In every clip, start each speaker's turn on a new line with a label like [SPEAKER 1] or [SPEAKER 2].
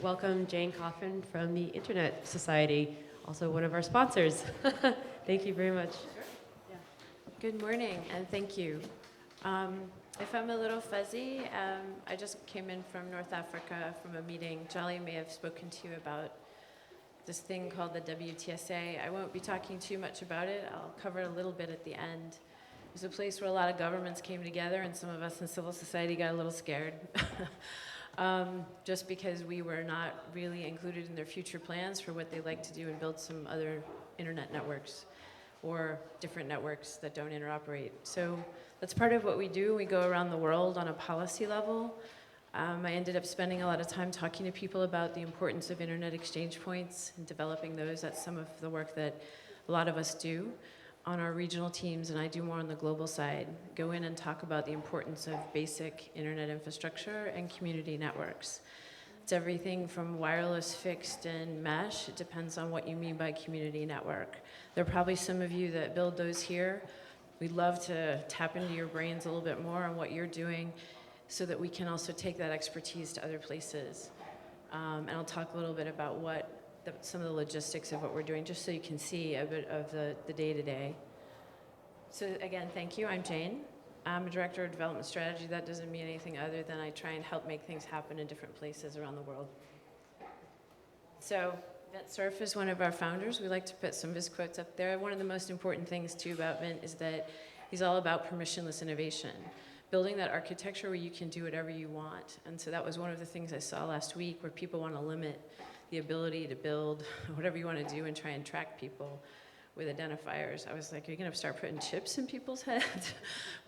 [SPEAKER 1] welcome Jane Coffin from the Internet Society, also one of our sponsors. Thank you very much.
[SPEAKER 2] Sure. Yeah. Good morning, and thank you. If I'm a little fuzzy, I just came in from North Africa from a meeting. Jolly may have spoken to you about this thing called the WTSA. I won't be talking too much about it. I'll cover it a little bit at the end. It was a place where a lot of governments came together, and some of us in civil society got a little scared. Just because we were not really included in their future plans for what they'd like to do and build some other internet networks or different networks that don't interoperate. So that's part of what we do. We go around the world on a policy level. I ended up spending a lot of time talking to people about the importance of internet exchange points and developing those. That's some of the work that a lot of us do on our regional teams, and I do more on the global side. Go in and talk about the importance of basic internet infrastructure and community networks. It's everything from wireless, fixed, and mesh. It depends on what you mean by community network. There are probably some of you that build those here. We'd love to tap into your brains a little bit more on what you're doing so that we can also take that expertise to other places. And I'll talk a little bit about some of the logistics of what we're doing, just so you can see a bit of the day-to-day. So again, thank you. I'm Jane. I'm a director of development strategy. That doesn't mean anything other than I try and help make things happen in different places around the world. So Vint Cerf is one of our founders. We like to put some of his quotes up there. One of the most important things, too, about Vint is that he's all about permissionless innovation, building that architecture where you can do whatever you want. And so that was one of the things I saw last week, where people want to limit the ability to build whatever you want to do and try and track people with identifiers. I was like, are you going to start putting chips in people's heads?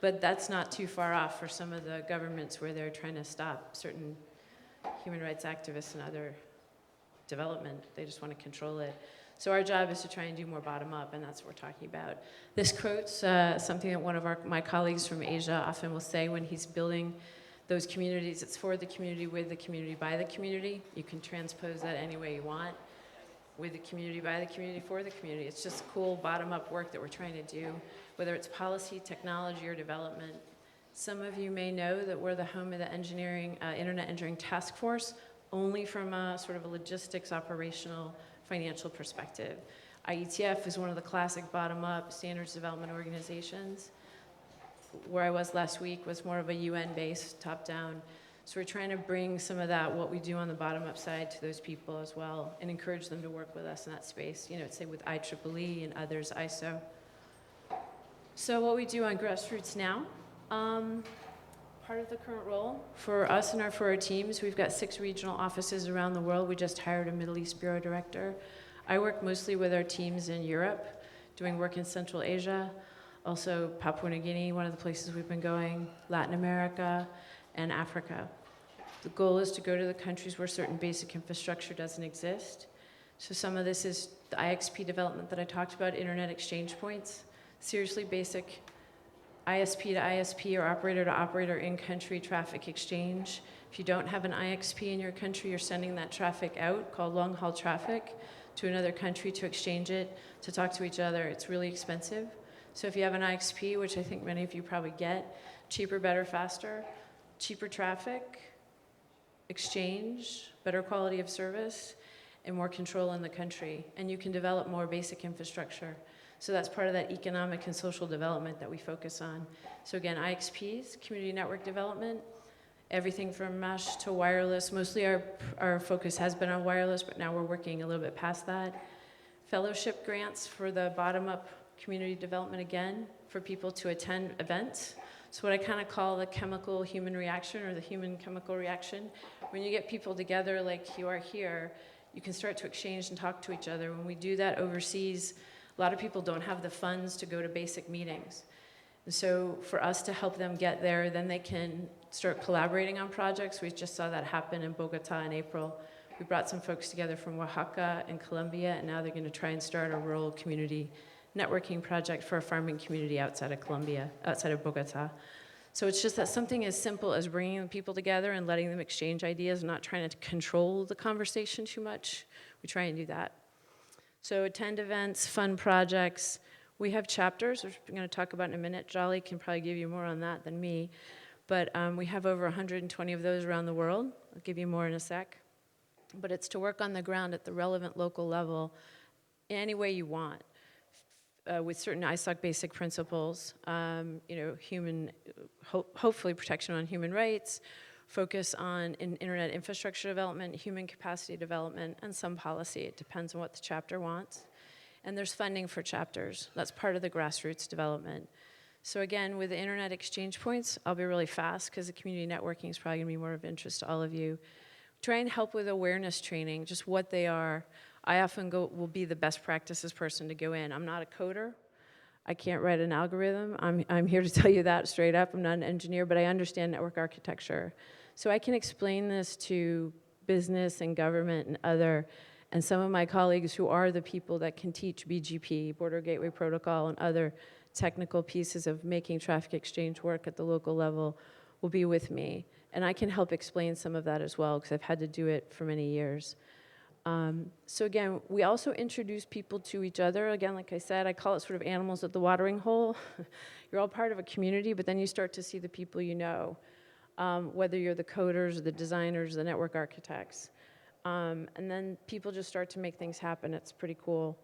[SPEAKER 2] But that's not too far off for some of the governments where they're trying to stop certain human rights activists and other development. They just want to control it. So our job is to try and do more bottom-up, and that's what we're talking about. This quote's something that one of my colleagues from Asia often will say when he's building those communities. It's for the community, with the community, by the community. You can transpose that any way you want. With the community, by the community, for the community. It's just cool bottom-up work that we're trying to do, whether it's policy, technology, or development. Some of you may know that we're the home of the Internet Engineering Task Force, only from a sort of a logistics, operational, financial perspective. IETF is one of the classic bottom-up standards development organizations. Where I was last week was more of a UN-based, top-down. So we're trying to bring some of that, what we do on the bottom-up side, to those people as well, and encourage them to work with us in that space, say with IEEE and others, ISO. So what we do on grassroots now, part of the current role for us and for our teams, we've got 6 regional offices around the world. We just hired a Middle East Bureau Director. I work mostly with our teams in Europe, doing work in Central Asia, also Papua New Guinea, one of the places we've been going, Latin America, and Africa. The goal is to go to the countries where certain basic infrastructure doesn't exist. So some of this is the IXP development that I talked about, internet exchange points, seriously basic ISP to ISP or operator to operator in-country traffic exchange. If you don't have an IXP in your country, you're sending that traffic out, called long-haul traffic, to another country to exchange it, to talk to each other. It's really expensive. So if you have an IXP, which I think many of you probably get, cheaper, better, faster, cheaper traffic, exchange, better quality of service, and more control in the country. And you can develop more basic infrastructure. So that's part of that economic and social development that we focus on. So again, IXPs, community network development, everything from mesh to wireless. Mostly our focus has been on wireless, but now we're working a little bit past that. Fellowship grants for the bottom-up community development, again, for people to attend events. So what I kind of call the chemical-human reaction, or the human-chemical reaction. When you get people together like you are here, you can start to exchange and talk to each other. When we do that overseas, a lot of people don't have the funds to go to basic meetings. And so for us to help them get there, then they can start collaborating on projects. We just saw that happen in Bogota in April. We brought some folks together from Oaxaca and Colombia, and now they're going to try and start a rural community networking project for a farming community outside of Bogota. So it's just that something as simple as bringing people together and letting them exchange ideas, not trying to control the conversation too much. We try and do that. So attend events, fun projects. We have chapters, which I'm going to talk about in a minute. Jolly can probably give you more on that than me. But we have over 120 of those around the world. I'll give you more in a sec. but it's to work on the ground at the relevant local level in any way you want, with certain ISOC basic principles, hopefully protection on human rights, focus on internet infrastructure development, human capacity development, and some policy. It depends on what the chapter wants. And there's funding for chapters. That's part of the grassroots development. So again, with the internet exchange points, I'll be really fast because the community networking is probably gonna be more of interest to all of you. Try and help with awareness training, just what they are. I often will be the best practices person to go in. I'm not a coder. I can't write an algorithm. I'm here to tell you that straight up. I'm not an engineer, but I understand network architecture. So I can explain this to business and government and some of my colleagues who are the people that can teach BGP, Border Gateway Protocol, and other technical pieces of making traffic exchange work at the local level will be with me. And I can help explain some of that as well, because I've had to do it for many years. So again, we also introduce people to each other. Again, like I said, I call it sort of animals at the watering hole. You're all part of a community, but then you start to see the people you know, whether you're the coders, the designers, the network architects. And then people just start to make things happen. It's pretty cool.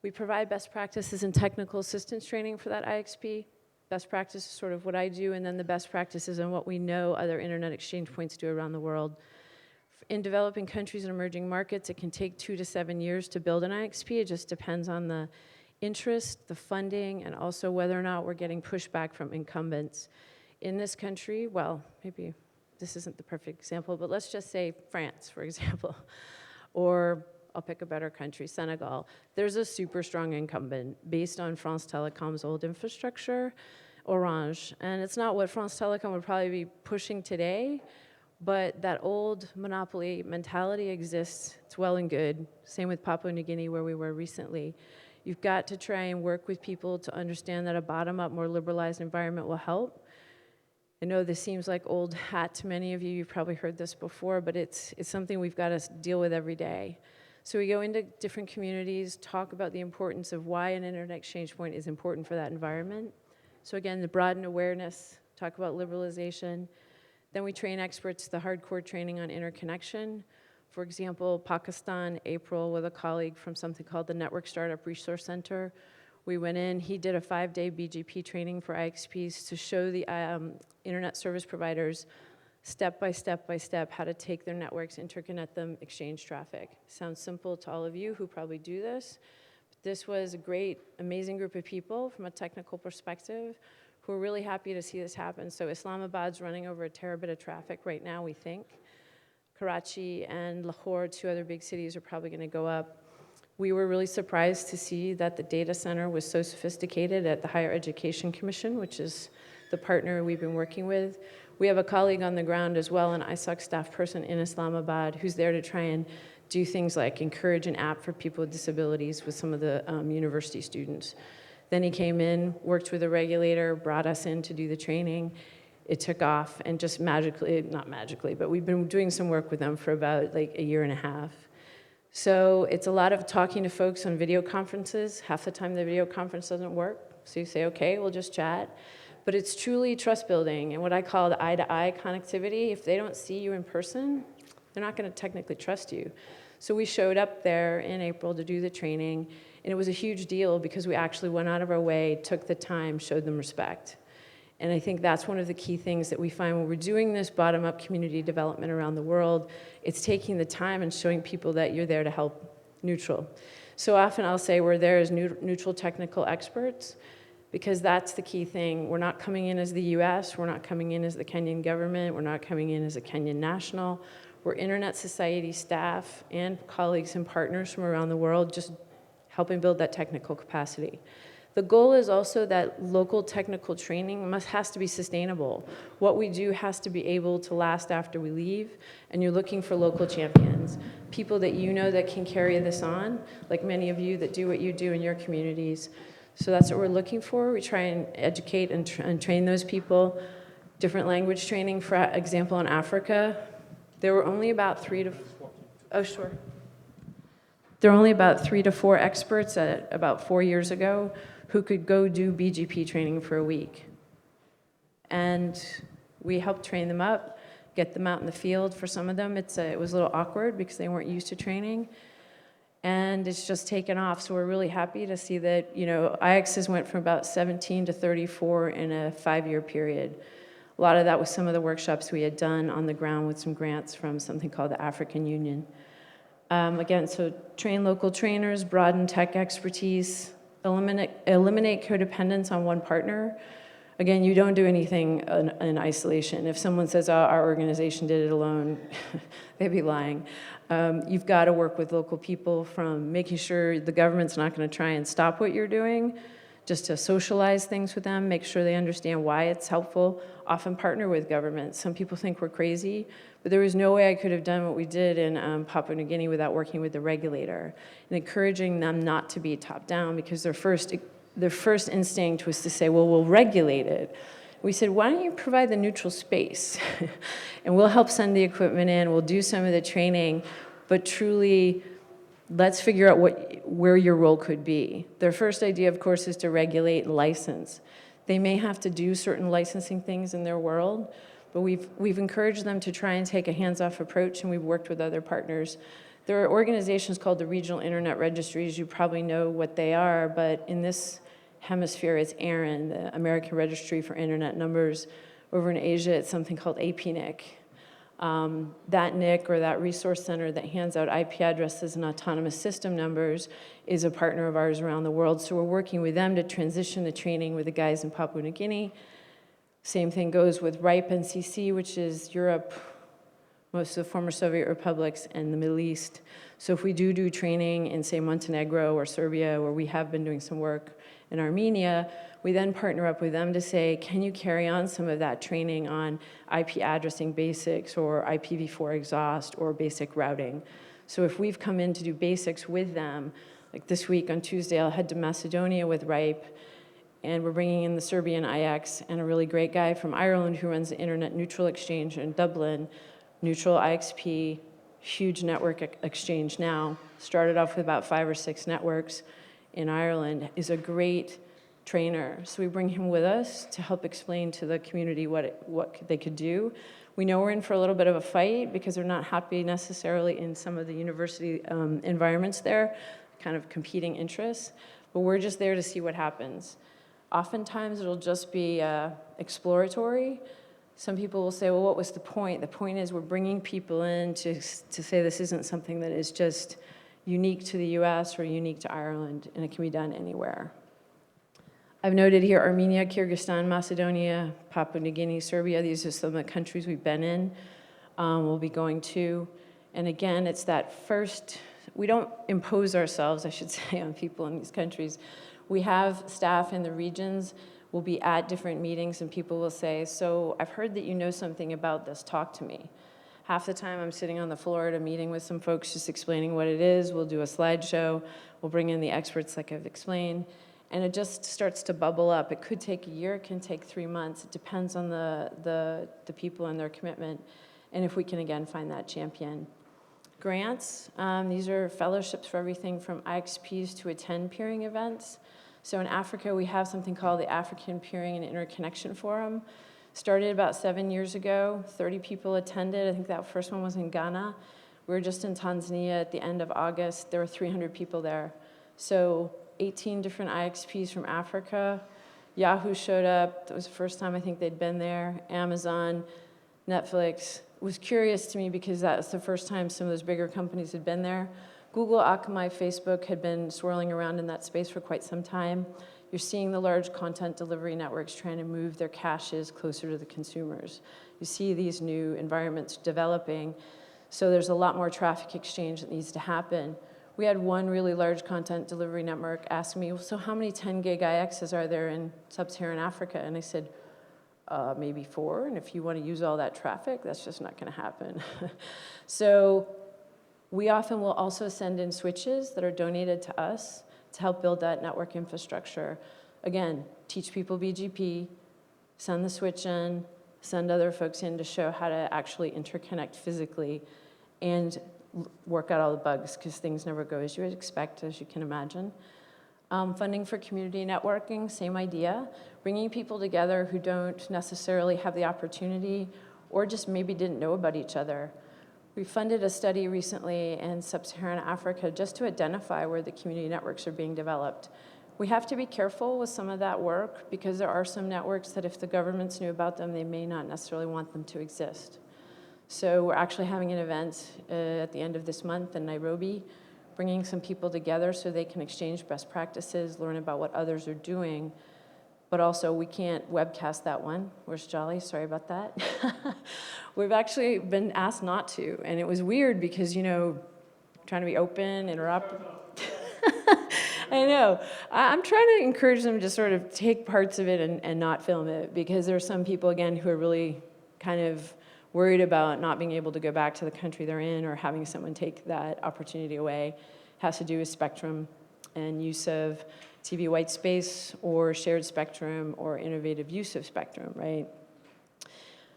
[SPEAKER 2] We provide best practices and technical assistance training for that IXP. Best practice is sort of what I do, and then the best practices and what we know other internet exchange points do around the world. In developing countries and emerging markets, it can take 2 to 7 years to build an IXP. It just depends on the interest, the funding, and also whether or not we're getting pushback from incumbents. In this country, well, maybe this isn't the perfect example, but let's just say France, for example, or I'll pick a better country, Senegal. There's a super strong incumbent based on France Telecom's old infrastructure, Orange. And it's not what France Telecom would probably be pushing today, but that old monopoly mentality exists. It's well and good. Same with Papua New Guinea, where we were recently. You've got to try and work with people to understand that a bottom-up, more liberalized environment will help. I know this seems like old hat to many of you. You've probably heard this before, but it's something we've got to deal with every day. So we go into different communities, talk about the importance of why an internet exchange point is important for that environment. So again, the broaden awareness, talk about liberalization. Then we train experts, the hardcore training on interconnection. For example, Pakistan, April, with a colleague from something called the Network Startup Resource Center. We went in, he did a 5-day BGP training for IXPs to show the internet service providers step by step how to take their networks, interconnect them, exchange traffic. Sounds simple to all of you who probably do this. But this was a great, amazing group of people from a technical perspective who are really happy to see this happen. So Islamabad's running over a terabit of traffic right now, we think. Karachi and Lahore, 2 other big cities, are probably gonna go up. We were really surprised to see that the data center was so sophisticated at the Higher Education Commission, which is the partner we've been working with. We have a colleague on the ground as well, an ISOC staff person in Islamabad, who's there to try and do things like encourage an app for people with disabilities with some of the university students. Then he came in, worked with a regulator, brought us in to do the training. It took off, and just magically, not magically, but we've been doing some work with them for about like 1.5 years. So it's a lot of talking to folks on video conferences. Half the time the video conference doesn't work, so you say, okay, we'll just chat. But it's truly trust building and what I call the eye-to-eye connectivity. If they don't see you in person, they're not gonna technically trust you. So we showed up there in April to do the training, and it was a huge deal because we actually went out of our way, took the time, showed them respect. And I think that's one of the key things that we find when we're doing this bottom-up community development around the world. It's taking the time and showing people that you're there to help neutral. So often I'll say we're there as neutral technical experts, because that's the key thing. We're not coming in as the US, we're not coming in as the Kenyan government, we're not coming in as a Kenyan national. We're internet society staff and colleagues and partners from around the world just helping build that technical capacity. The goal is also that local technical training has to be sustainable. What we do has to be able to last after we leave, and you're looking for local champions, people that you know that can carry this on, like many of you that do what you do in your communities. So that's what we're looking for. We try and educate and train those people. Different language training, for example, in Africa, there were only about 3 to 4 experts about 4 years ago who could go do BGP training for a week. And we helped train them up. get them out in the field. For some of them, it was a little awkward because they weren't used to training. And it's just taken off. So we're really happy to see that, IXs went from about 17 to 34 in a 5-year period. A lot of that was some of the workshops we had done on the ground with some grants from something called the African Union. Again, so train local trainers, broaden tech expertise, eliminate codependence on one partner. Again, you don't do anything in isolation. If someone says, oh, our organization did it alone, they'd be lying. You've got to work with local people, from making sure the government's not going to try and stop what you're doing, just to socialize things with them, make sure they understand why it's helpful. Often partner with government. Some people think we're crazy, but there was no way I could have done what we did in Papua New Guinea without working with the regulator and encouraging them not to be top down, because their first instinct was to say, well, we'll regulate it. We said, why don't you provide the neutral space? And we'll help send the equipment in, we'll do some of the training, but truly, let's figure out where your role could be. Their first idea, of course, is to regulate and license. They may have to do certain licensing things in their world, but we've encouraged them to try and take a hands-off approach, and we've worked with other partners. There are organizations called the Regional Internet Registries. You probably know what they are, but in this hemisphere, it's ARIN, the American Registry for Internet Numbers. Over in Asia, it's something called APNIC. That NIC, or that resource center that hands out IP addresses and autonomous system numbers, is a partner of ours around the world. So we're working with them to transition the training with the guys in Papua New Guinea. Same thing goes with RIPE NCC, which is Europe, most of the former Soviet republics, and the Middle East. So if we do training in, say, Montenegro or Serbia, where we have been doing some work in Armenia, we then partner up with them to say, can you carry on some of that training on IP addressing basics, or IPv4 exhaust, or basic routing? So if we've come in to do basics with them, like this week on Tuesday, I'll head to Macedonia with RIPE, and we're bringing in the Serbian IX and a really great guy from Ireland who runs the Internet Neutral Exchange in Dublin, Neutral IXP, huge network exchange now. Started off with about 5 or 6 networks in Ireland, is a great trainer. So we bring him with us to help explain to the community what they could do. We know we're in for a little bit of a fight because they're not happy necessarily in some of the university environments there, kind of competing interests, but we're just there to see what happens. Oftentimes it'll just be exploratory. Some people will say, well, what was the point? The point is we're bringing people in to say this isn't something that is just unique to the US or unique to Ireland, and it can be done anywhere. I've noted here Armenia, Kyrgyzstan, Macedonia, Papua New Guinea, Serbia. These are some of the countries we've been in, we'll be going to. And again, it's that first, we don't impose ourselves, I should say, on people in these countries. We have staff in the regions. We'll be at different meetings and people will say, so I've heard that you know something about this, talk to me. Half the time I'm sitting on the floor at a meeting with some folks just explaining what it is. We'll do a slideshow. We'll bring in the experts like I've explained. And it just starts to bubble up. It could take a year, it can take 3 months. It depends on the people and their commitment, and if we can, again, find that champion. Grants, these are fellowships for everything from IXPs to attend peering events. So in Africa, we have something called the African Peering and Interconnection Forum. Started about 7 years ago, 30 people attended. I think that first one was in Ghana. We were just in Tanzania at the end of August. There were 300 people there. So 18 different IXPs from Africa. Yahoo showed up. That was the first time I think they'd been there. Amazon, Netflix. It was curious to me because that was the first time some of those bigger companies had been there. Google, Akamai, Facebook had been swirling around in that space for quite some time. You're seeing the large content delivery networks trying to move their caches closer to the consumers. You see these new environments developing. So there's a lot more traffic exchange that needs to happen. We had one really large content delivery network ask me, so how many 10 gig IXs are there in sub-Saharan Africa? And I said, maybe 4, and if you want to use all that traffic, that's just not going to happen. So we often will also send in switches that are donated to us to help build that network infrastructure. Again, teach people BGP, send the switch in, send other folks in to show how to actually interconnect physically, and work out all the bugs, because things never go as you would expect, as you can imagine. Funding for community networking, same idea. Bringing people together who don't necessarily have the opportunity or just maybe didn't know about each other. We funded a study recently in sub-Saharan Africa just to identify where the community networks are being developed. We have to be careful with some of that work because there are some networks that if the governments knew about them, they may not necessarily want them to exist. So we're actually having an event at the end of this month in Nairobi, bringing some people together so they can exchange best practices, learn about what others are doing. But also, we can't webcast that one. Where's Jolly? Sorry about that. We've actually been asked not to, and it was weird because, you know, trying to be open, interoperable. I know. I'm trying to encourage them to sort of take parts of it and not film it, because there are some people, again, who are really kind of worried about not being able to go back to the country they're in or having someone take that opportunity away. It has to do with spectrum and use of TV white space or shared spectrum or innovative use of spectrum, right?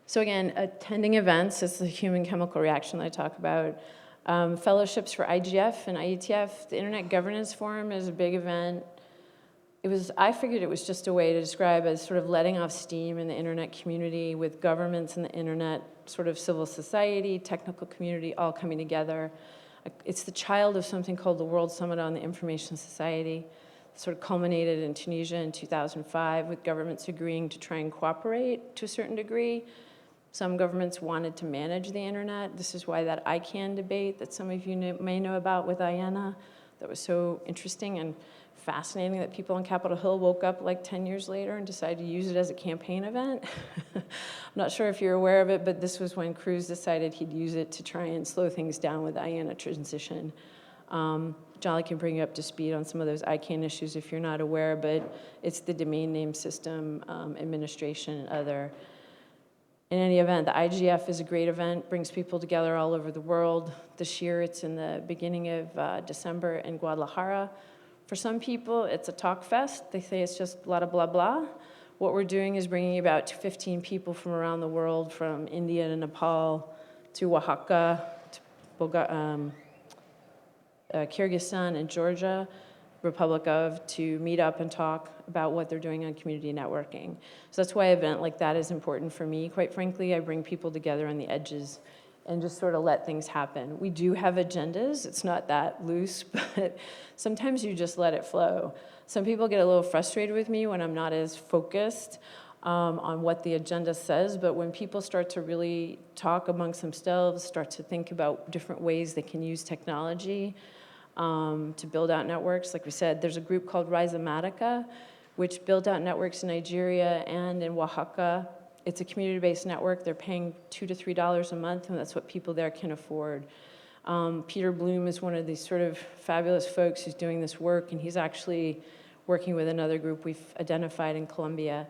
[SPEAKER 2] So again, attending events is the human chemical reaction that I talk about. Fellowships for IGF and IETF. The Internet Governance Forum is a big event. I figured it was just a way to describe as sort of letting off steam in the internet community with governments and the internet, sort of civil society, technical community, all coming together. It's the child of something called the World Summit on the Information Society. It sort of culminated in Tunisia in 2005 with governments agreeing to try and cooperate to a certain degree. Some governments wanted to manage the internet. This is why that ICANN debate that some of you may know about with IANA, that was so interesting and fascinating that people on Capitol Hill woke up like 10 years later and decided to use it as a campaign event. I'm not sure if you're aware of it, but this was when Cruz decided he'd use it to try and slow things down with the IANA transition. Jolly can bring you up to speed on some of those ICANN issues if you're not aware, but it's the domain name system administration and other. In any event, the IGF is a great event, brings people together all over the world. This year, it's in the beginning of December in Guadalajara. For some people, it's a talk fest. They say it's just a lot of blah, blah. What we're doing is bringing about 15 people from around the world, from India to Nepal to Oaxaca, to Kyrgyzstan and Georgia, Republic of, to meet up and talk about what they're doing on community networking. So that's why an event like that is important for me. Quite frankly, I bring people together on the edges and just sort of let things happen. We do have agendas. It's not that loose, but sometimes you just let it flow. Some people get a little frustrated with me when I'm not as focused on what the agenda says, but when people start to really talk amongst themselves, start to think about different ways they can use technology to build out networks. Like we said, there's a group called Rhizomatica, which built out networks in Nigeria and in Oaxaca. It's a community-based network. They're paying $2 to $3 a month, and that's what people there can afford. Peter Bloom is one of these sort of fabulous folks who's doing this work, and he's actually working with another group we've identified in Colombia.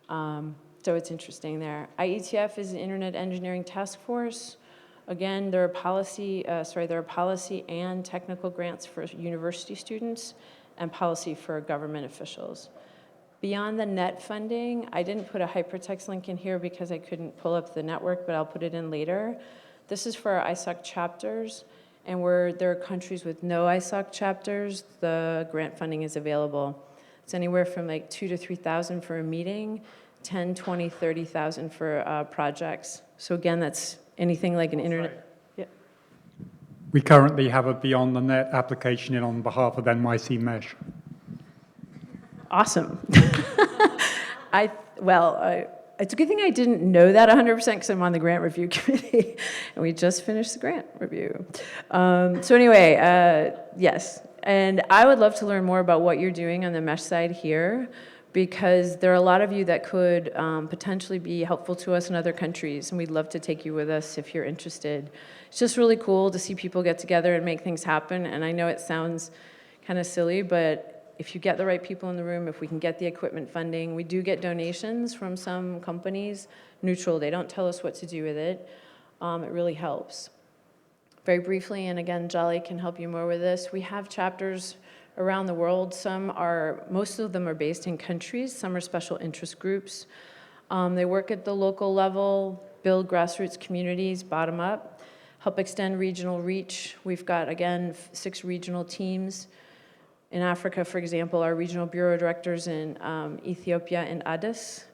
[SPEAKER 2] So it's interesting there. IETF is an Internet Engineering Task Force. Again, there are policy and technical grants for university students and policy for government officials. Beyond the net funding, I didn't put a hypertext link in here because I couldn't pull up the network, but I'll put it in later. This is for our ISOC chapters, and where there are countries with no ISOC chapters, the grant funding is available. It's anywhere from like $2,000 to $3,000 for a meeting, 10, 20, 30,000 for projects. So again, that's anything like an internet. Yeah.
[SPEAKER 3] We currently have a Beyond the Net application in on behalf of NYC Mesh.
[SPEAKER 2] Awesome. It's a good thing I didn't know that 100% because I'm on the grant review committee, and we just finished the grant review. Yes, and I would love to learn more about what you're doing on the mesh side here, because there are a lot of you that could potentially be helpful to us in other countries, and we'd love to take you with us if you're interested. It's just really cool to see people get together and make things happen, and I know it sounds kind of silly, but if you get the right people in the room, if we can get the equipment funding, we do get donations from some companies, neutral, they don't tell us what to do with it. It really helps. Very briefly, and again, Jolly can help you more with this, we have chapters around the world. Most of them are based in countries, some are special interest groups. They work at the local level, build grassroots communities, bottom up, help extend regional reach. We've got, again, 6 regional teams. In Africa, for example, our regional bureau directors in Ethiopia and Addis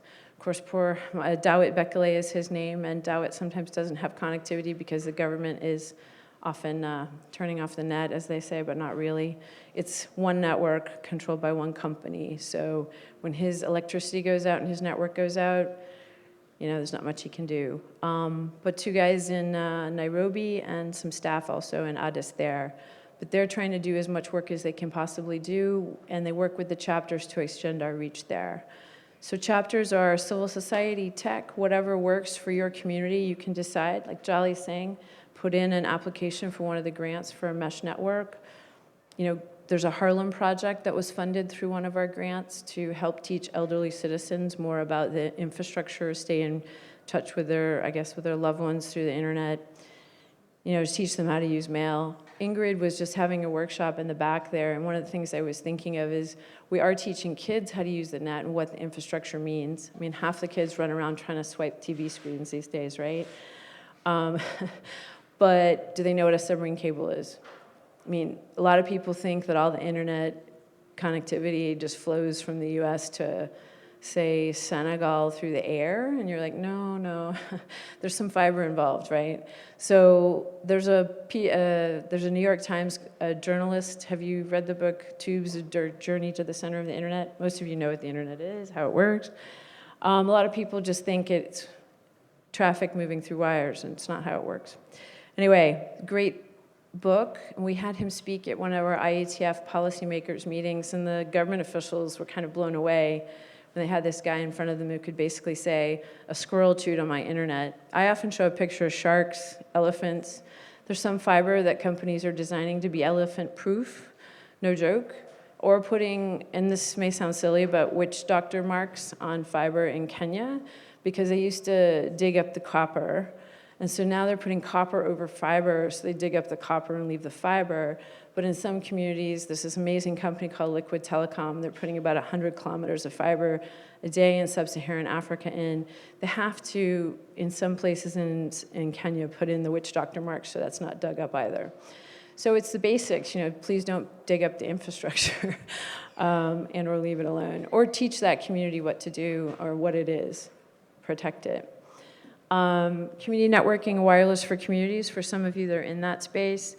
[SPEAKER 2] course, poor Dawit Bekele is his name, and Dawit sometimes doesn't have connectivity because the government is often turning off the net, as they say, but not really. It's one network controlled by one company. So when his electricity goes out and his network goes out, there's not much he can do. But 2 guys in Nairobi and some staff also in Addis there. But they're trying to do as much work as they can possibly do, and they work with the chapters to extend our reach there. So chapters are civil society, tech, whatever works for your community, you can decide. Like Jolly's saying, put in an application for one of the grants for a mesh network. There's a Harlem project that was funded through one of our grants to help teach elderly citizens more about the infrastructure, stay in touch with their loved ones through the internet, to teach them how to use mail. Ingrid was just having a workshop in the back there, and one of the things I was thinking of is we are teaching kids how to use the net and what the infrastructure means. I mean, half the kids run around trying to swipe TV screens these days, right? But do they know what a submarine cable is? I mean, a lot of people think that all the internet connectivity just flows from the US to, say, Senegal through the air, and you're like, no, there's some fiber involved, right? So there's a New York Times journalist. Have you read the book Tubes: A Journey to the Center of the Internet? Most of you know what the internet is, how it works. A lot of people just think it's traffic moving through wires, and it's not how it works. Anyway, great book. We had him speak at one of our IETF policymakers meetings, and the government officials were kind of blown away when they had this guy in front of them who could basically say, a squirrel chewed on my internet. I often show a picture of sharks, elephants. There's some fiber that companies are designing to be elephant-proof, no joke, or putting, and this may sound silly, but witch doctor marks on fiber in Kenya because they used to dig up the copper. And so now they're putting copper over fiber, so they dig up the copper and leave the fiber. But in some communities, there's this amazing company called Liquid Telecom. They're putting about 100 kilometers of fiber a day in sub-Saharan Africa in. They have to, in some places in Kenya, put in the witch doctor mark, so that's not dug up either. So it's the basics, please don't dig up the infrastructure and or leave it alone. Or teach that community what to do or what it is, protect it. Community networking and wireless for communities, for some of you that are in that space.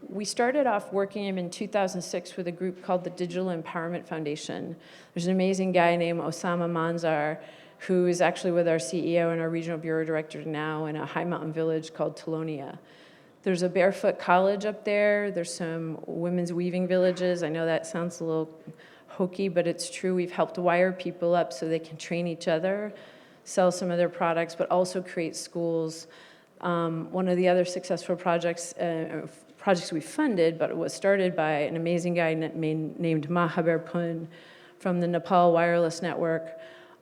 [SPEAKER 2] We started off working in 2006 with a group called the Digital Empowerment Foundation. There's an amazing guy named Osama Manzar who is actually with our CEO and our regional bureau director now in a high mountain village called Tolonia. There's a barefoot college up there. There's some women's weaving villages. I know that sounds a little hokey, but it's true. We've helped wire people up so they can train each other, sell some of their products, but also create schools. One of the other successful projects we funded, but it was started by an amazing guy named Mahaber Pun from the Nepal Wireless Network,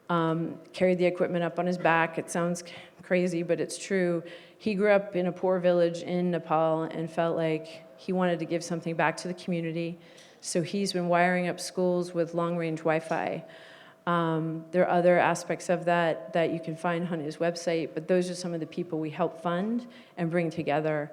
[SPEAKER 2] carried the equipment up on his back. It sounds crazy, but it's true. He grew up in a poor village in Nepal and felt like he wanted to give something back to the community. So he's been wiring up schools with long-range Wi-Fi. There are other aspects of that you can find on his website, but those are some of the people we help fund and bring together.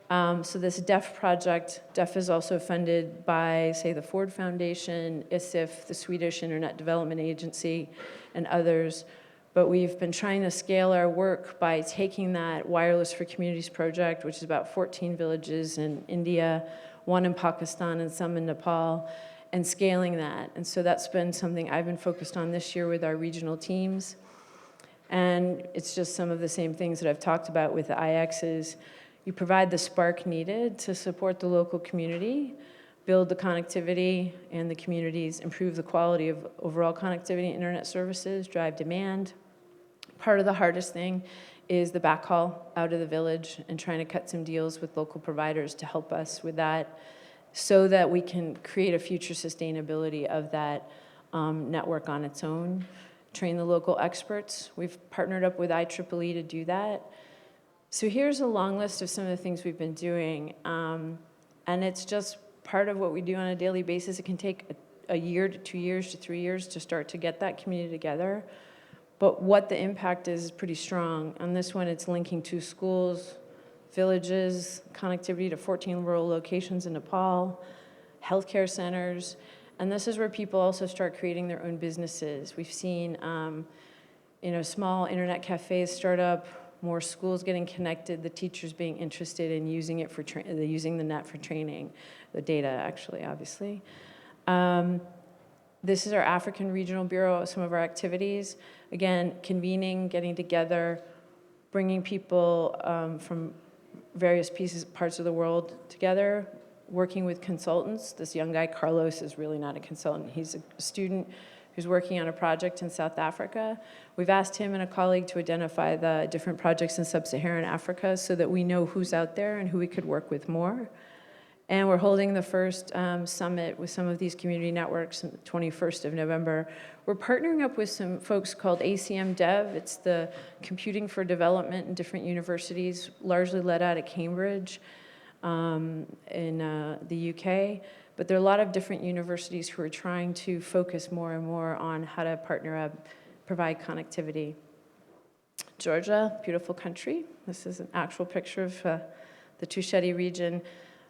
[SPEAKER 2] So this DEF project, DEF is also funded by, say, the Ford Foundation, ISIF, the Swedish Internet Development Agency, and others. But we've been trying to scale our work by taking that Wireless for Communities project, which is about 14 villages in India, one in Pakistan, and some in Nepal, and scaling that. And so that's been something I've been focused on this year with our regional teams. And it's just some of the same things that I've talked about with the IXs. You provide the spark needed to support the local community, build the connectivity and the communities, improve the quality of overall connectivity and internet services, drive demand. Part of the hardest thing is the backhaul out of the village and trying to cut some deals with local providers to help us with that so that we can create a future sustainability of that network on its own, train the local experts. We've partnered up with IEEE to do that. So here's a long list of some of the things we've been doing, and it's just part of what we do on a daily basis. It can take a year to 2 years to 3 years to start to get that community together, but what the impact is pretty strong. On this one, it's linking 2 schools, villages, connectivity to 14 rural locations in Nepal, healthcare centers, And this is where people also start creating their own businesses. We've seen small internet cafes start up, more schools getting connected, the teachers being interested in using it for using the net for training, the data actually, obviously. This is our African Regional Bureau, some of our activities. Again, convening, getting together, bringing people from various parts of the world together, working with consultants. This young guy, Carlos, is really not a consultant. He's a student who's working on a project in South Africa. We've asked him and a colleague to identify the different projects in sub-Saharan Africa so that we know who's out there and who we could work with more. And we're holding the first summit with some of these community networks on the 21st of November. We're partnering up with some folks called ACM Dev. It's the Computing for Development in different universities, largely led out of Cambridge in the UK. But there are a lot of different universities who are trying to focus more and more on how to partner up, provide connectivity. Georgia, beautiful country. This is an actual picture of the Tusheti region.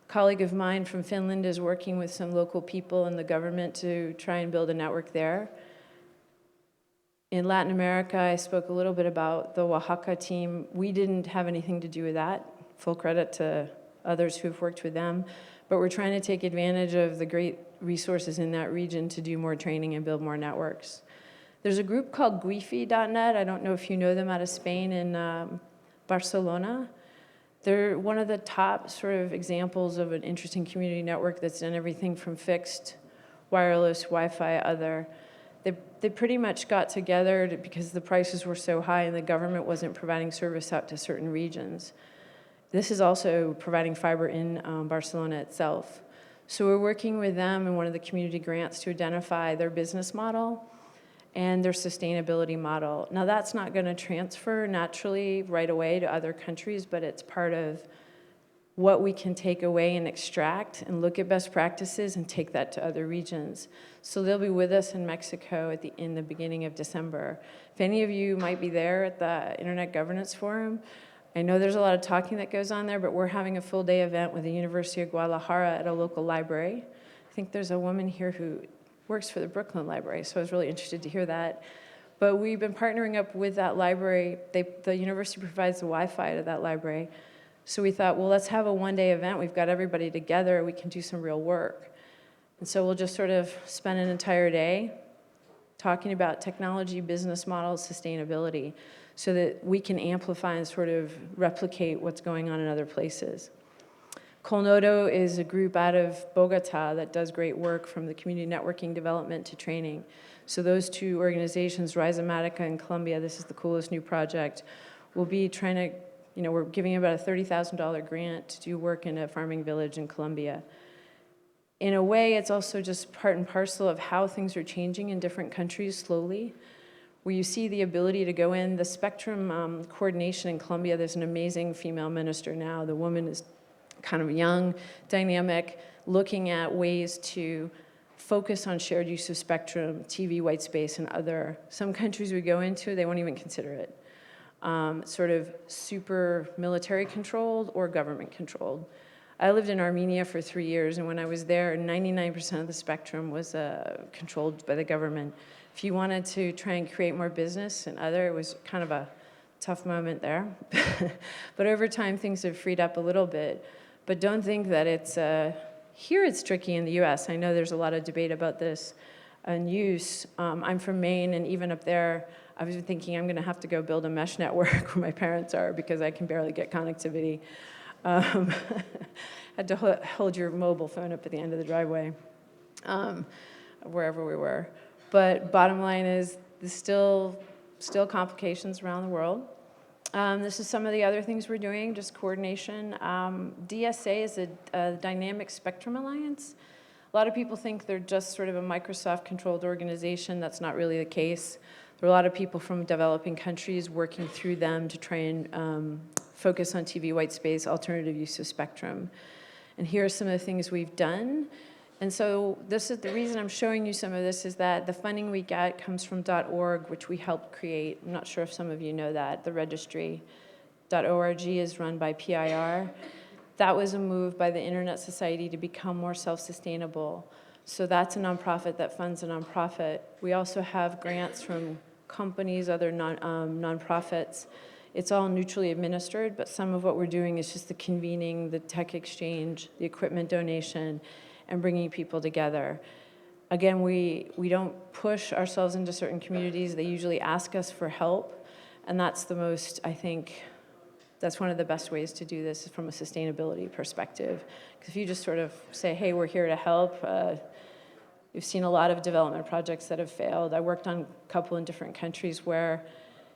[SPEAKER 2] A colleague of mine from Finland is working with some local people and the government to try and build a network there. In Latin America, I spoke a little bit about the Oaxaca team. We didn't have anything to do with that. Full credit to others who've worked with them. But we're trying to take advantage of the great resources in that region to do more training and build more networks. There's a group called Guifi.net. I don't know if you know them, out of Spain in Barcelona. They're one of the top sort of examples of an interesting community network that's done everything from fixed, wireless, Wi-Fi, other. They pretty much got together because the prices were so high and the government wasn't providing service out to certain regions. This is also providing fiber in Barcelona itself. So we're working with them in one of the community grants to identify their business model and their sustainability model. Now that's not going to transfer naturally right away to other countries, but it's part of what we can take away and extract and look at best practices and take that to other regions. So they'll be with us in Mexico in the beginning of December. If any of you might be there at the Internet Governance Forum, I know there's a lot of talking that goes on there, but we're having a full day event with the University of Guadalajara at a local library. I think there's a woman here who works for the Brooklyn Library, so I was really interested to hear that. But we've been partnering up with that library. The university provides the Wi-Fi to that library. So we thought, well, let's have a one-day event. We've got everybody together. We can do some real work. And so we'll just sort of spend an entire day talking about technology, business models, sustainability, so that we can amplify and sort of replicate what's going on in other places. Colnodo is a group out of Bogota that does great work from the community networking development to training. So those two organizations, Rhizomatica in Colombia, this is the coolest new project, will be trying to, we're giving about a $30,000 grant to do work in a farming village in Colombia. In a way, it's also just part and parcel of how things are changing in different countries slowly, where you see the ability to go in. The spectrum coordination in Colombia, there's an amazing female minister now. The woman is kind of young, dynamic, looking at ways to focus on shared use of spectrum, TV, white space, and other. Some countries we go into, they won't even consider it. Sort of super military controlled or government controlled. I lived in Armenia for 3 years, and when I was there, 99% of the spectrum was controlled by the government. If you wanted to try and create more business and other, it was kind of a tough moment there. But over time, things have freed up a little bit. But don't think that it's, here it's tricky in the US. I know there's a lot of debate about this and use. I'm from Maine, and even up there, I was thinking I'm gonna have to go build a mesh network where my parents are because I can barely get connectivity. Had to hold your mobile phone up at the end of the driveway, wherever we were. But bottom line is, there's still complications around the world. This is some of the other things we're doing, just coordination. DSA is a Dynamic Spectrum Alliance. A lot of people think they're just sort of a Microsoft-controlled organization. That's not really the case. There are a lot of people from developing countries working through them to try and focus on TV white space, alternative use of spectrum. And here are some of the things we've done. And so this is the reason I'm showing you some of this, is that the funding we get comes from .org, which we helped create. I'm not sure if some of you know that, the registry. .org is run by PIR. That was a move by the Internet Society to become more self-sustainable. So that's a nonprofit that funds a nonprofit. We also have grants from companies, other nonprofits. It's all neutrally administered, but some of what we're doing is just the convening, the tech exchange, the equipment donation, and bringing people together. Again, we don't push ourselves into certain communities. They usually ask us for help, and that's the most, I think, that's one of the best ways to do this from a sustainability perspective. Because if you just sort of say, hey, we're here to help, we've seen a lot of development projects that have failed. I worked on a couple in different countries where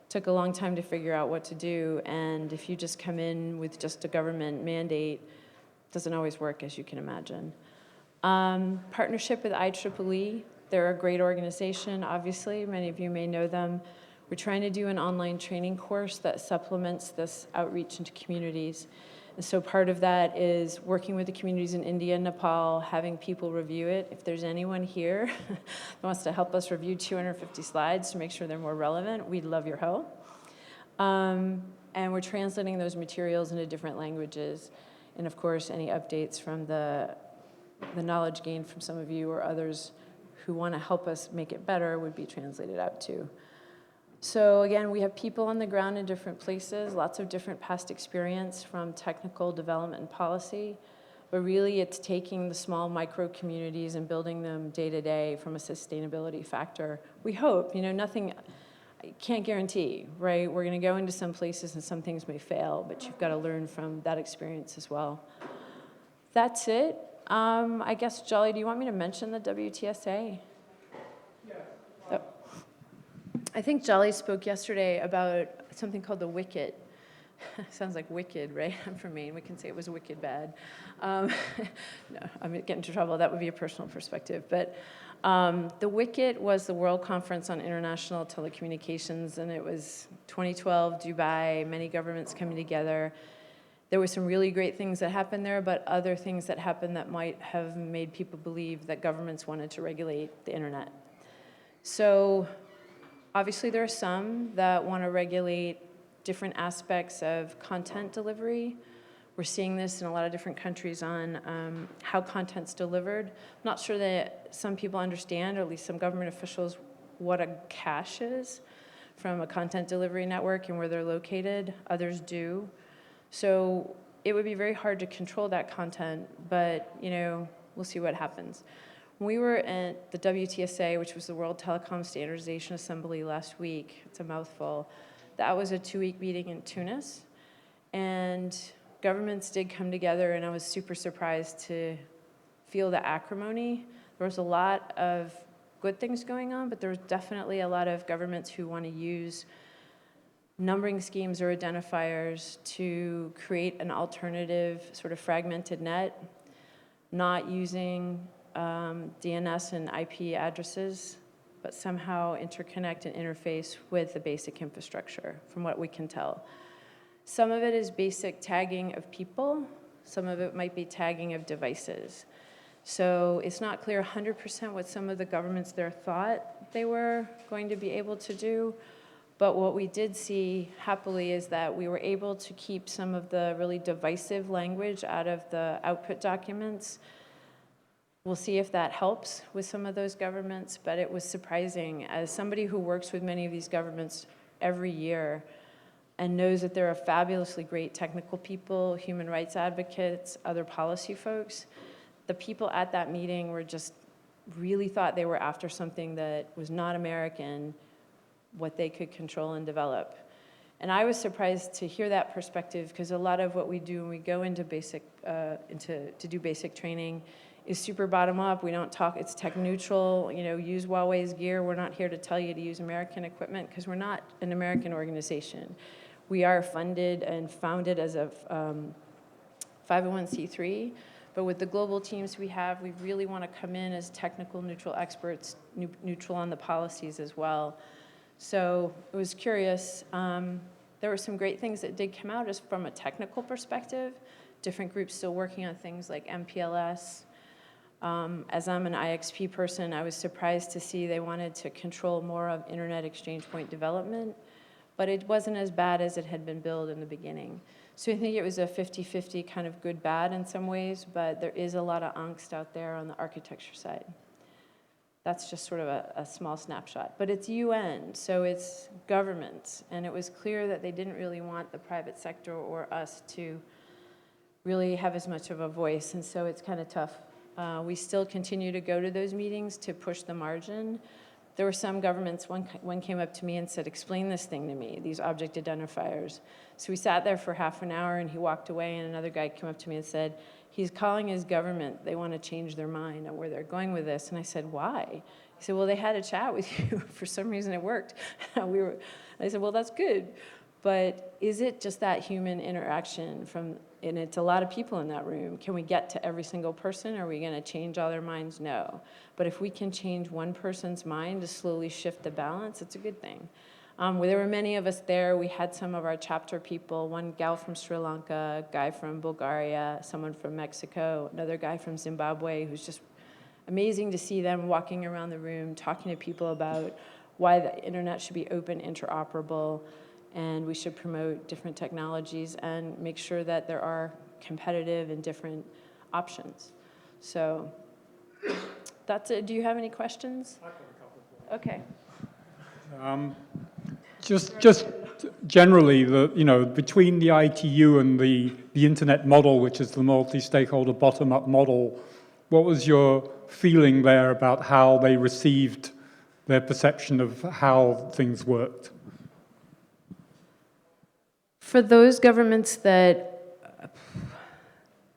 [SPEAKER 2] it took a long time to figure out what to do, and if you just come in with just a government mandate, it doesn't always work, as you can imagine. Partnership with IEEE. They're a great organization, obviously. Many of you may know them. We're trying to do an online training course that supplements this outreach into communities. And so part of that is working with the communities in India and Nepal, having people review it. If there's anyone here that wants to help us review 250 slides to make sure they're more relevant, we'd love your help. And we're translating those materials into different languages. And of course, any updates from the knowledge gained from some of you or others who want to help us make it better would be translated out too. So again, we have people on the ground in different places, lots of different past experience from technical development and policy, but really it's taking the small micro communities and building them day to day from a sustainability factor. We hope, nothing, I can't guarantee, right? We're gonna go into some places and some things may fail, but you've got to learn from that experience as well. That's it. I guess, Jolly, do you want me to mention the WTSA? Yeah. Oh. I think Jolly spoke yesterday about something called the Wicked. Sounds like wicked, right? I'm from Maine. We can say it was wicked bad. No, I'm getting into trouble. That would be a personal perspective. But the Wicked was the World Conference on International Telecommunications, and it was 2012, Dubai, many governments coming together. There were some really great things that happened there, but other things that happened that might have made people believe that governments wanted to regulate the internet. So obviously there are some that want to regulate different aspects of content delivery. We're seeing this in a lot of different countries on how content's delivered. I'm not sure that some people understand, or at least some government officials, what a cache is from a content delivery network and where they're located. Others do. So it would be very hard to control that content, but we'll see what happens. When we were at the WTSA, which was the World Telecom Standardization Assembly last week, it's a mouthful, that was a 2-week meeting in Tunis, and governments did come together, and I was super surprised to feel the acrimony. There was a lot of good things going on, but there was definitely a lot of governments who want to use numbering schemes or identifiers to create an alternative sort of fragmented net, not using DNS and IP addresses, but somehow interconnect and interface with the basic infrastructure, from what we can tell. Some of it is basic tagging of people. Some of it might be tagging of devices. So it's not clear 100% what some of the governments there thought they were going to be able to do. But what we did see, happily, is that we were able to keep some of the really divisive language out of the output documents. We'll see if that helps with some of those governments, but it was surprising. As somebody who works with many of these governments every year and knows that there are fabulously great technical people, human rights advocates, other policy folks, the people at that meeting were just really thought they were after something that was not American, what they could control and develop. And I was surprised to hear that perspective, because a lot of what we do when we go into basic, to do basic training is super bottom up. We don't talk, it's tech neutral, use Huawei's gear. We're not here to tell you to use American equipment, because we're not an American organization. We are funded and founded as a 501c3, but with the global teams we have, we really want to come in as technical neutral experts, neutral on the policies as well. So it was curious. There were some great things that did come out as from a technical perspective. Different groups still working on things like MPLS. As I'm an IXP person, I was surprised to see they wanted to control more of internet exchange point development, but it wasn't as bad as it had been billed in the beginning. So I think it was a 50-50 kind of good bad in some ways, but there is a lot of angst out there on the architecture side. That's just sort of a small snapshot. But it's UN, so it's governments, and it was clear that they didn't really want the private sector or us to really have as much of a voice, and so it's kind of tough. We still continue to go to those meetings to push the margin. There were some governments, one came up to me and said, explain this thing to me, these object identifiers. So we sat there for half an hour and he walked away, and another guy came up to me and said, he's calling his government, they want to change their mind on where they're going with this. And I said, why? He said, well, they had a chat with you. For some reason it worked. I said, well, that's good. But is it just that human interaction and it's a lot of people in that room. Can we get to every single person? Are we going to change all their minds? No. But if we can change one person's mind to slowly shift the balance, it's a good thing. There were many of us there. We had some of our chapter people, one gal from Sri Lanka, a guy from Bulgaria, someone from Mexico, another guy from Zimbabwe, who's just amazing to see them walking around the room, talking to people about why the internet should be open, interoperable, and we should promote different technologies and make sure that there are competitive and different options. So that's it. Do you have any questions?
[SPEAKER 3] I've got a couple.
[SPEAKER 2] Okay.
[SPEAKER 3] Just generally, between the ITU and the internet model, which is the multi-stakeholder bottom-up model, what was your feeling there about how they received their perception of how things worked?
[SPEAKER 2] For those governments there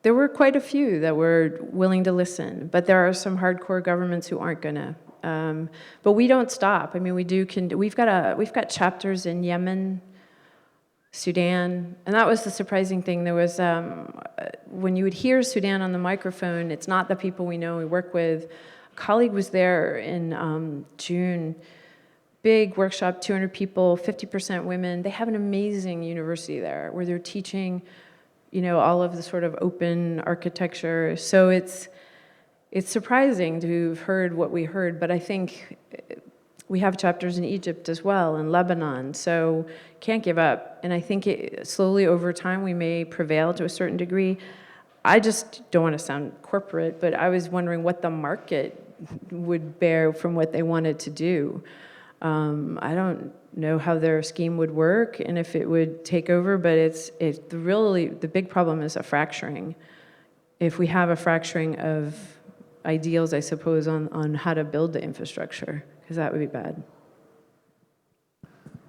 [SPEAKER 2] were quite a few that were willing to listen, but there are some hardcore governments who aren't gonna. But we don't stop. I mean, we've got chapters in Yemen, Sudan, and that was the surprising thing. There was, when you would hear Sudan on the microphone, it's not the people we know we work with. A colleague was there in June, big workshop, 200 people, 50% women. They have an amazing university there where they're teaching, all of the sort of open architecture. So it's surprising to have heard what we heard, but I think we have chapters in Egypt as well, and Lebanon, so can't give up. And I think slowly over time we may prevail to a certain degree. I just don't want to sound corporate, but I was wondering what the market would bear from what they wanted to do. I don't know how their scheme would work and if it would take over, but the big problem is a fracturing. If we have a fracturing of ideals, I suppose, on how to build the infrastructure, because that would be bad.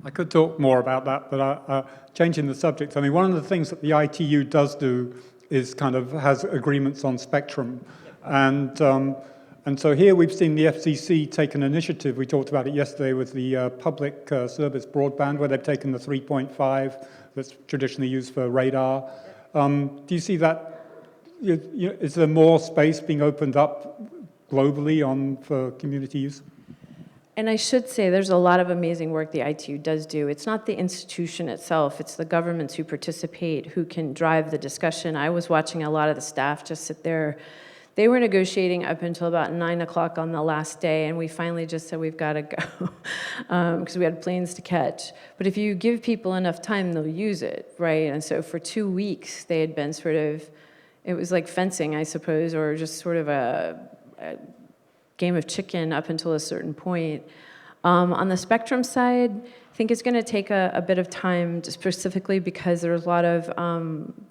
[SPEAKER 3] I could talk more about that, but changing the subject. I mean, one of the things that the ITU does do is has agreements on spectrum. And so here we've seen the FCC take an initiative. We talked about it yesterday with the public service broadband, where they've taken the 3.5 that's traditionally used for radar. Do you see that? Is there more space being opened up globally for community use?
[SPEAKER 2] And I should say there's a lot of amazing work the ITU does do. It's not the institution itself, it's the governments who participate, who can drive the discussion. I was watching a lot of the staff just sit there. They were negotiating up until about 9 o'clock on the last day, and we finally just said we've got to go because we had planes to catch. But if you give people enough time, they'll use it, right? And so for 2 weeks, they had been it was like fencing, I suppose, or just sort of a game of chicken up until a certain point. On the spectrum side, I think it's going to take a bit of time, specifically because there's a lot of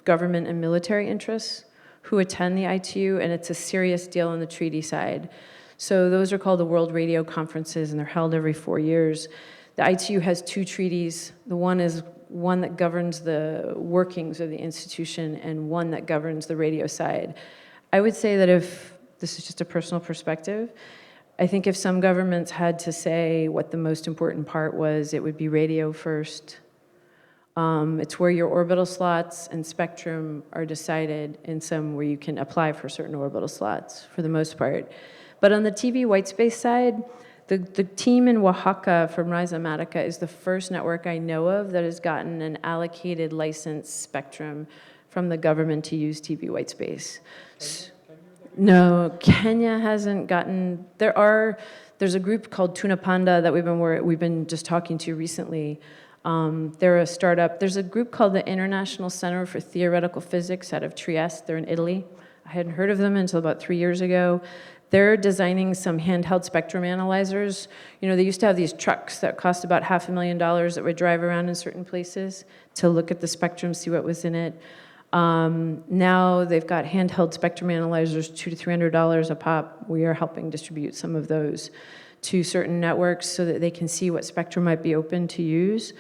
[SPEAKER 2] government and military interests who attend the ITU, and it's a serious deal on the treaty side. So those are called the World Radio Conferences, and they're held every 4 years. The ITU has 2 treaties. The one is one that governs the workings of the institution and one that governs the radio side. I would say that this is just a personal perspective, I think if some governments had to say what the most important part was, it would be radio first. It's where your orbital slots and spectrum are decided, and some where you can apply for certain orbital slots for the most part. But on the TV whitespace side, the team in Oaxaca from Rhizomatica is the first network I know of that has gotten an allocated licensed spectrum from the government to use TV whitespace. No, Kenya hasn't gotten. There's a group called Tuna Panda that we've been just talking to recently. They're a startup. There's a group called the International Center for Theoretical Physics out of Trieste. They're in Italy. I hadn't heard of them until about 3 years ago. They're designing some handheld spectrum analyzers. You know, they used to have these trucks that cost about $500,000 that would drive around in certain places to look at the spectrum, see what was in it. Now they've got handheld spectrum analyzers, $200 to $300 a pop. We are helping distribute some of those to certain networks so that they can see what spectrum might be open to use.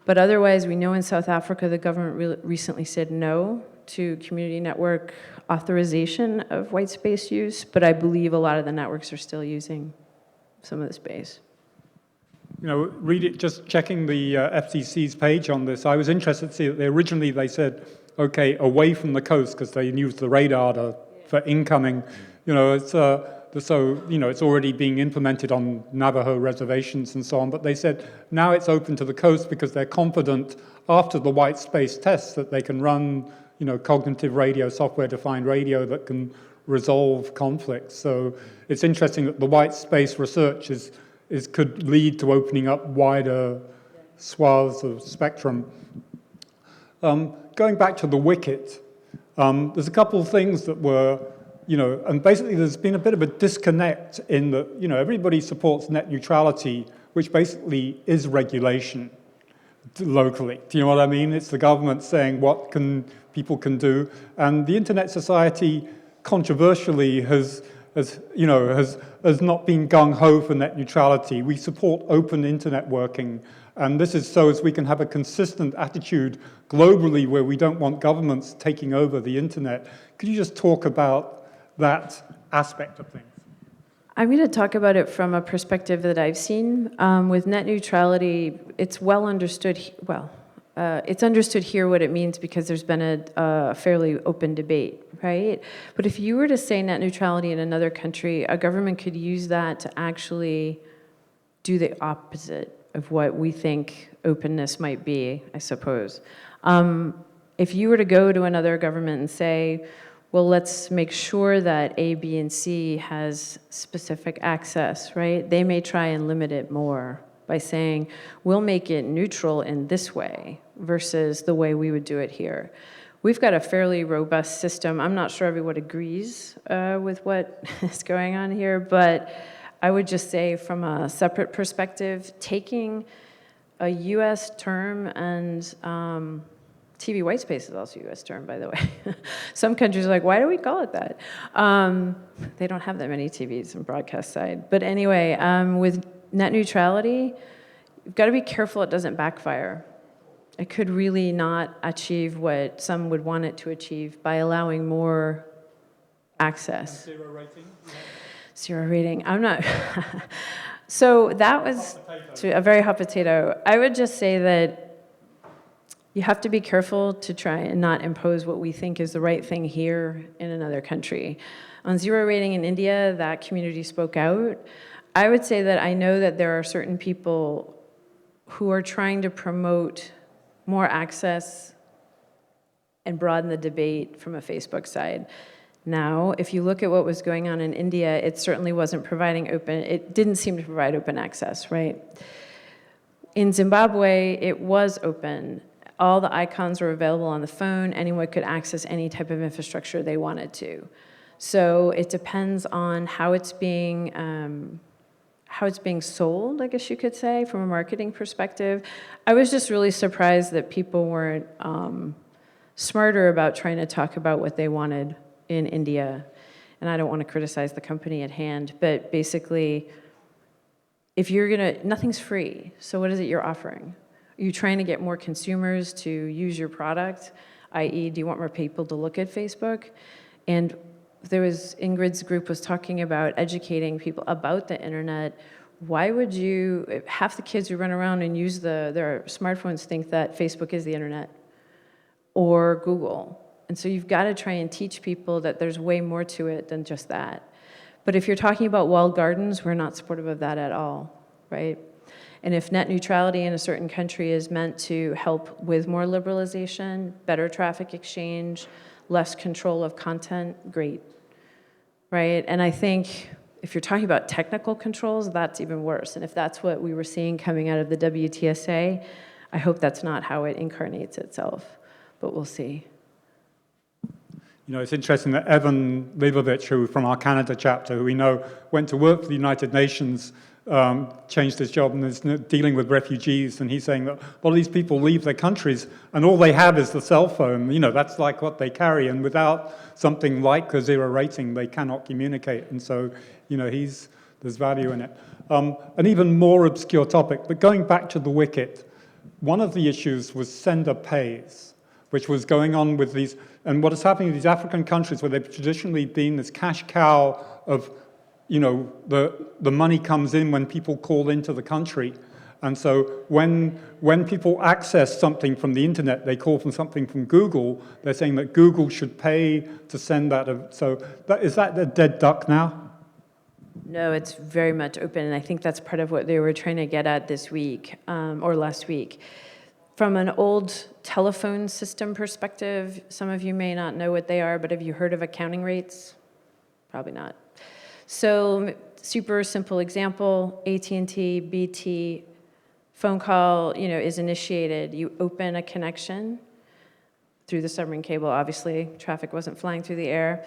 [SPEAKER 2] But otherwise, we know in South Africa, the government recently said no to community network authorization of white space use, but I believe a lot of the networks are still using some of the space.
[SPEAKER 3] You know, read it, just checking the FCC's page on this, I was interested to see that originally they said, okay, away from the coast, because they used the radar for incoming. You know, it's it's already being implemented on Navajo reservations and so on, but they said now it's open to the coast because they're confident after the white space tests that they can run, you know, cognitive radio, software-defined radio that can resolve conflicts. So it's interesting that the white space research could lead to opening up wider swaths of spectrum. Going back to the wicket, there's a couple of things that were, you know, and basically there's been a bit of a disconnect in that, you know, everybody supports net neutrality, which basically is regulation locally. Do you know what I mean? It's the government saying what people can do, and the Internet Society controversially has not been gung-ho for net neutrality. We support open internet working, and this is so as we can have a consistent attitude globally where we don't want governments taking over the internet. Could you just talk about that aspect of things?
[SPEAKER 2] I'm going to talk about it from a perspective that I've seen. With net neutrality, it's well understood. It's understood here what it means because there's been a fairly open debate, right? But if you were to say net neutrality in another country, a government could use that to actually do the opposite of what we think openness might be, I suppose. If you were to go to another government and say, well, let's make sure that A, B, and C has specific access, right? They may try and limit it more by saying, we'll make it neutral in this way versus the way we would do it here. We've got a fairly robust system. I'm not sure everyone agrees with what is going on here, but I would just say from a separate perspective, taking a US term and TV white space is also a US term, by the way. Some countries are like, why do we call it that? They don't have that many TVs on broadcast side. But anyway, with net neutrality, you've got to be careful it doesn't backfire. It could really not achieve what some would want it to achieve by allowing more access.
[SPEAKER 3] Zero rating?
[SPEAKER 2] Zero rating. I'm not. So that was a very hot potato. I would just say that you have to be careful to try and not impose what we think is the right thing here in another country. On zero rating in India, that community spoke out. I would say that I know that there are certain people who are trying to promote more access and broaden the debate from a Facebook side. Now, if you look at what was going on in India, it certainly wasn't providing it didn't seem to provide open access, right? In Zimbabwe, it was open. All the icons were available on the phone. Anyone could access any type of infrastructure they wanted to. So it depends on how it's being sold, I guess you could say, from a marketing perspective. I was just really surprised that people weren't smarter about trying to talk about what they wanted in India. And I don't want to criticize the company at hand, but basically, if nothing's free, so what is it you're offering? Are you trying to get more consumers to use your product, i.e., do you want more people to look at Facebook? And Ingrid's group was talking about educating people about the internet. Why would half the kids who run around and use their smartphones think that Facebook is the internet or Google? And so you've got to try and teach people that there's way more to it than just that. But if you're talking about walled gardens, we're not supportive of that at all, right? And if net neutrality in a certain country is meant to help with more liberalization, better traffic exchange, less control of content, great, right? And I think if you're talking about technical controls, that's even worse. And if that's what we were seeing coming out of the WTSA, I hope that's not how it incarnates itself, but we'll see.
[SPEAKER 3] You know, it's interesting that Evan Leibovich, who from our Canada chapter, who we know went to work for the United Nations, changed his job and is dealing with refugees, and he's saying that a lot of these people leave their countries and all they have is the cell phone. You know, that's like what they carry, and without something like a 0 rating, they cannot communicate. And so, you know, there's value in it. An even more obscure topic, but going back to the wicket, one of the issues was sender pays, which was going on with these, and what is happening in these African countries where they've traditionally been this cash cow of, you know, the money comes in when people call into the country. And so when people access something from the internet, they call from something from Google, they're saying that Google should pay to send that. So is that a dead duck now?
[SPEAKER 2] No, it's very much open, and I think that's part of what they were trying to get at this week, or last week. From an old telephone system perspective, some of you may not know what they are, but have you heard of accounting rates? Probably not. So, super simple example, AT&T, BT, phone call, you know, is initiated. You open a connection through the submarine cable, obviously, traffic wasn't flying through the air.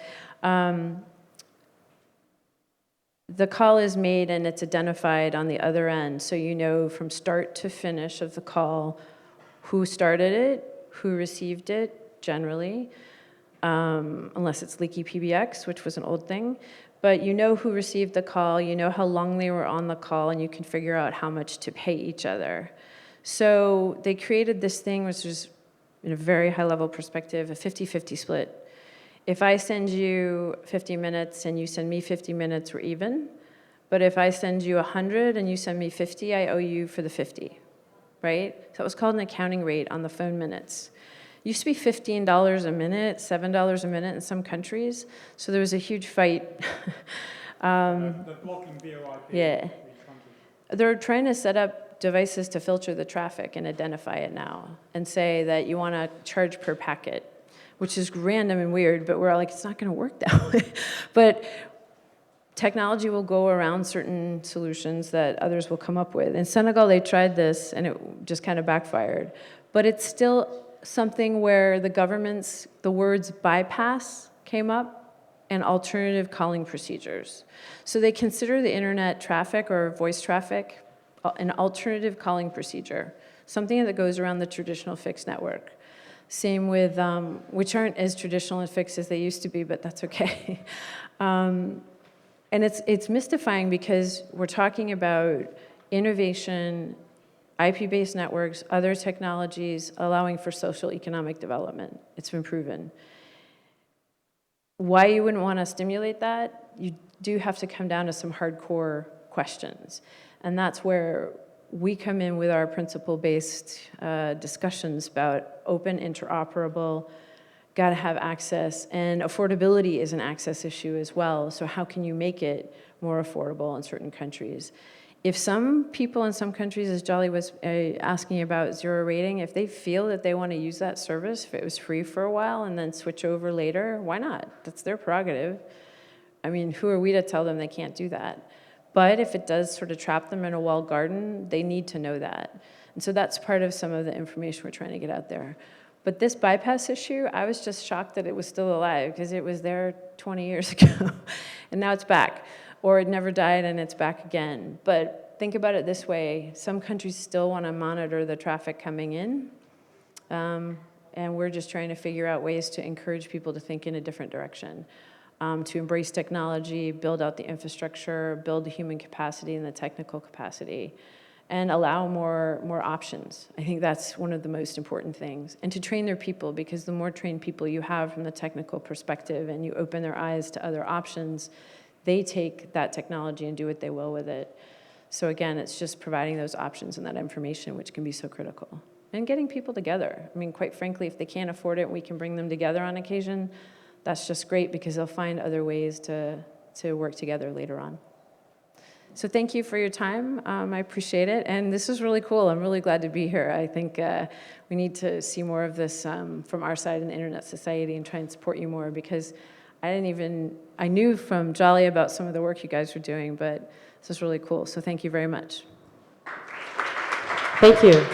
[SPEAKER 2] The call is made and it's identified on the other end, so you know from start to finish of the call who started it, who received it, generally, unless it's leaky PBX, which was an old thing. But you know who received the call, you know how long they were on the call, and you can figure out how much to pay each other. So they created this thing, which was, in a very high-level perspective, a 50-50 split. If I send you 50 minutes and you send me 50 minutes, we're even. But if I send you 100 and you send me 50, I owe you for the 50, right? So it was called an accounting rate on the phone minutes. It used to be $15 a minute, $7 a minute in some countries. So there was a huge fight.
[SPEAKER 3] They're blocking VoIP.
[SPEAKER 2] Yeah. They're trying to set up devices to filter the traffic and identify it now and say that you want to charge per packet, which is random and weird, but we're all like, it's not going to work that way. But technology will go around certain solutions that others will come up with. In Senegal, they tried this, and it just kind of backfired. But it's still something where the words bypass came up and alternative calling procedures. So they consider the internet traffic or voice traffic an alternative calling procedure, something that goes around the traditional fixed network. Same with, which aren't as traditional and fixed as they used to be, but that's okay. And it's mystifying because we're talking about innovation, IP-based networks, other technologies allowing for social economic development. It's been proven. Why you wouldn't want to stimulate that, you do have to come down to some hardcore questions. And that's where we come in with our principle-based discussions about open, interoperable, got to have access, and affordability is an access issue as well. So how can you make it more affordable in certain countries? If some people in some countries, as Jolly was asking about 0 rating, if they feel that they want to use that service, if it was free for a while and then switch over later, why not? That's their prerogative. I mean, who are we to tell them they can't do that? But if it does sort of trap them in a walled garden, they need to know that. And so that's part of some of the information we're trying to get out there. But this bypass issue, I was just shocked that it was still alive because it was there 20 years ago. And now it's back. Or it never died and it's back again. But think about it this way. Some countries still want to monitor the traffic coming in. And we're just trying to figure out ways to encourage people to think in a different direction. To embrace technology, build out the infrastructure, build the human capacity and the technical capacity, and allow more options. I think that's one of the most important things. And to train their people, because the more trained people you have from the technical perspective and you open their eyes to other options, they take that technology and do what they will with it. So again, it's just providing those options and that information, which can be so critical. And getting people together. I mean, quite frankly, if they can't afford it and we can bring them together on occasion, that's just great because they'll find other ways to work together later on. So thank you for your time. I appreciate it. And this is really cool. I'm really glad to be here. I think we need to see more of this from our side in the Internet Society and try and support you more because I knew from Jolly about some of the work you guys were doing, but this is really cool. So thank you very much.
[SPEAKER 1] Thank you.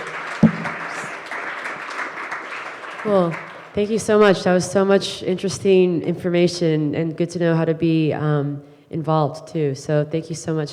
[SPEAKER 1] Cool. Thank you so much. That was so much interesting information and good to know how to be involved too. So thank you so much.